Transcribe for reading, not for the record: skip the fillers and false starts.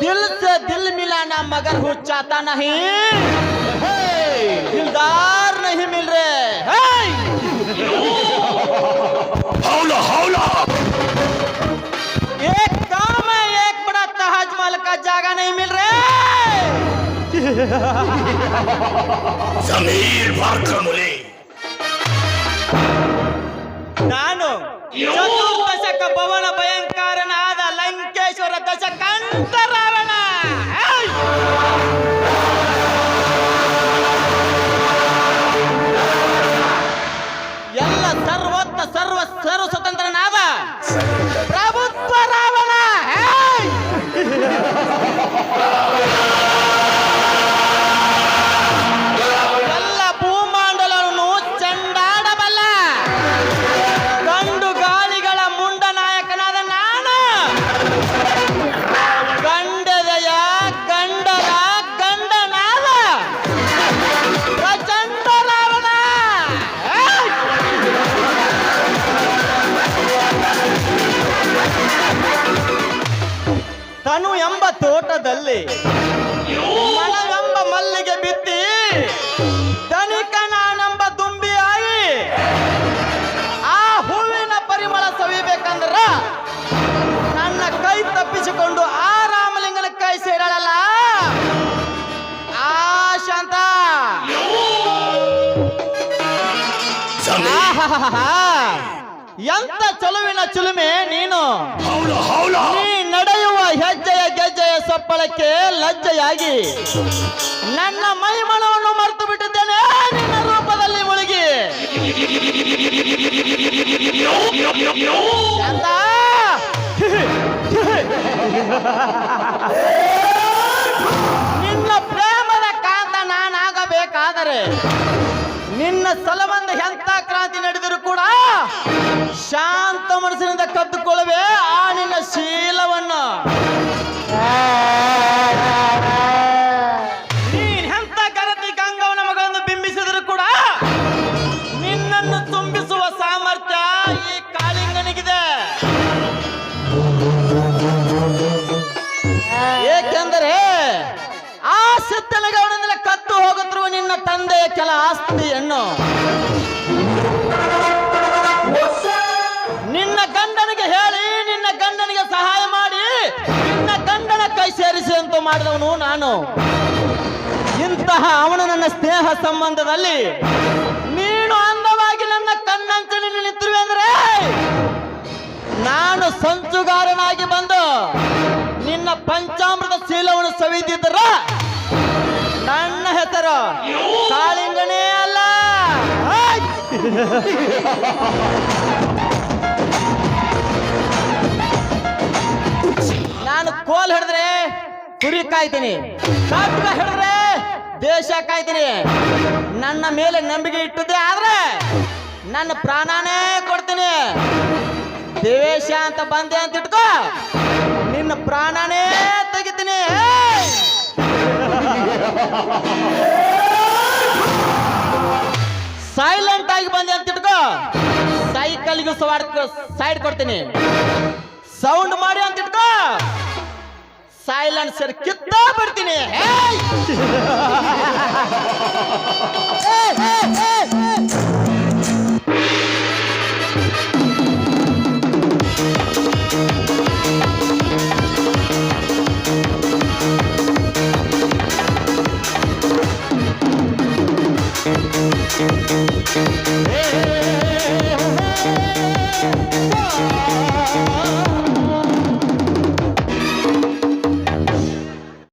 दिल से दिल मिलाना मगर वो चाहता नहीं, दिलदार नहीं मिल रहे। हौला हौला एक गांव में एक बड़ा ताजमहल का जगह नहीं मिल रहे। जमीर भार्गमुले ನಾನು ಚತುರ್ದಶಕ ಭವನ ಭಯಂಕರನಾದ ಲಂಕೇಶ್ವರ ದಶಕಂಠ ರಾವಣ. ಎಲ್ಲ ಸರ್ವೋತ್ತ ಸರ್ವ ಸ್ವತಂತ್ರನಾದ ಪ್ರಭುತ್ವ ರಾವಣ. ಎಲ್ಲ ಭೂಮಾಂಡಲವನ್ನು ಚೆಂಡಾಡಬಲ್ಲ ಗಂಡು ಗಾಳಿಗಳ ಮುಂಡ ನಾಯಕನಾದ ನಾನು. ಗಂಡದೆಯ ಗಂಡರ ಗಂಡನಾದ ಪ್ರಚಂಡ ರಾವಣ. ತನು ಎಂಬ ತೋಟದಲ್ಲಿ ಮನವೆಂಬ ಮಲ್ಲಿಗೆ ಬಿತ್ತಿ ಧನಿಕ ನಾನೆಂಬ ದುಂಬಿಯಾಗಿ ಆ ಹೂವಿನ ಪರಿಮಳ ಸವಿಬೇಕಂದ್ರ ನನ್ನ ಕೈ ತಪ್ಪಿಸಿಕೊಂಡು ಆ ರಾಮಲಿಂಗನ ಕೈ ಸೇರಲ್ಲ. ಆ ಶಾಂತ ಎಂತ ಚಲುವಿನ ಚಿಲುಮೆ ನೀನು. ಹೌಲ ಹೌಲ ನೀ ನಡೆಯುವ ಹೆಜ್ಜೆಯ ಗೆಜ್ಜೆಯ ಸಪ್ಪಳಕ್ಕೆ ಲಜ್ಜೆಯಾಗಿ ನನ್ನ ಮೈಮನವನ್ನು ಮರೆತು ಬಿಟ್ಟಿದ್ದೇನೆ ನಿನ್ನ ರೂಪದಲ್ಲಿ ಮುಳುಗಿ. ಶಾಂತ, ನಿನ್ನ ಪ್ರೇಮದ ಕಾಂತ ನಾನಾಗಬೇಕಾದರೆ ನಿನ್ನ ಸಲವಂದ ಎಂಥ ಕ್ರಾಂತಿ ನಡೆದರೂ ಕೂಡ ಶಾಂತ ಮನಸ್ಸಿನಿಂದ ಕದ್ದುಕೊಳ್ಳುವೆ ಆ ನಿನ್ನ ಶೀಲವನ್ನು. ನೀನ್ ಎಂಥ ಗರತಿ ಗಂಗವನ ಮಗಳನ್ನು ಬಿಂಬಿಸಿದರೂ ಕೂಡ ನಿನ್ನನ್ನು ತುಂಬಿಸುವ ಸಾಮರ್ಥ್ಯ ಈ ಕಾಳಿಂಗನಿಗಿದೆ. ಏಕೆಂದರೆ ಆ ಸಿದ್ದನಗೌಡನಿಂದ ಕತ್ತು ಹೋಗುತ್ತಿರುವ ನಿನ್ನ ತಂದೆಯ ಕೆಲ ಆಸ್ತಿಯನ್ನು ನಿನ್ನ ಗಂಡನಿಗೆ ಹೇಳಿ ನಿನ್ನ ಗಂಡನಿಗೆ ಸಹಾಯ ಮಾಡಿ ನಿನ್ನ ಗಂಡನ ಕೈ ಸೇರಿಸಿ ಅಂತ ಮಾಡಿದವನು ನಾನು. ಇಂತಹ ಅವನು ನನ್ನ ಸ್ನೇಹ ಸಂಬಂಧದಲ್ಲಿ ನೀನು ಅಂದವಾಗಿ ನನ್ನ ಕಣ್ಣಂಚಲಿ ನಿಂತಿರುವೆ ಅಂದ್ರೆ ನಾನು ಸಂಚುಗಾರನಾಗಿ ಬಂದು ನಿನ್ನ ಪಂಚಾಮೃತ ಶೀಲವನ್ನು ಸವಿದಿದ್ದರ ನನ್ನ ಹೆಸರು ಕಾಳಿಂಗನೇ ಅಲ್ಲ. ಕೋಲ್ ಹಿಡಿದ್ರೆ ಕುರಿ ಕಾಯ್ತೀನಿ, ಖಡ್ಗ ಹಿಡಿದ್ರೆ ದೇಶ ಕಾಯ್ತೀನಿ. ನನ್ನ ಮೇಲೆ ನಂಬಿಕೆ ಇಟ್ಟಿದ್ದೆ ಆದ್ರೆ ನನ್ನ ಪ್ರಾಣನೇ ಕೊಡ್ತೀನಿ. ದೇವೇಶ ಅಂತ ಬಂದೆ ಅಂತ ಇಟ್ಕೋ, ನಿನ್ನ ಪ್ರಾಣನೇ ತೆಗಿತೀನಿ. ಸೈಲೆಂಟ್ ಆಗಿ ಬಂದೆ ಅಂತ ಇಟ್ಕೋ, ಸೈಕಲ್ಗೂ ಸೈಡ್ ಕೊಡ್ತೀನಿ. ಸೌಂಡ್ ಮಾಡಿ ಅಂತ ಇಟ್ಕೋ, ಸೈಲೆನ್ಸರ್ ಕಿತ್ತ ಬಿಡ್ತೀನಿ.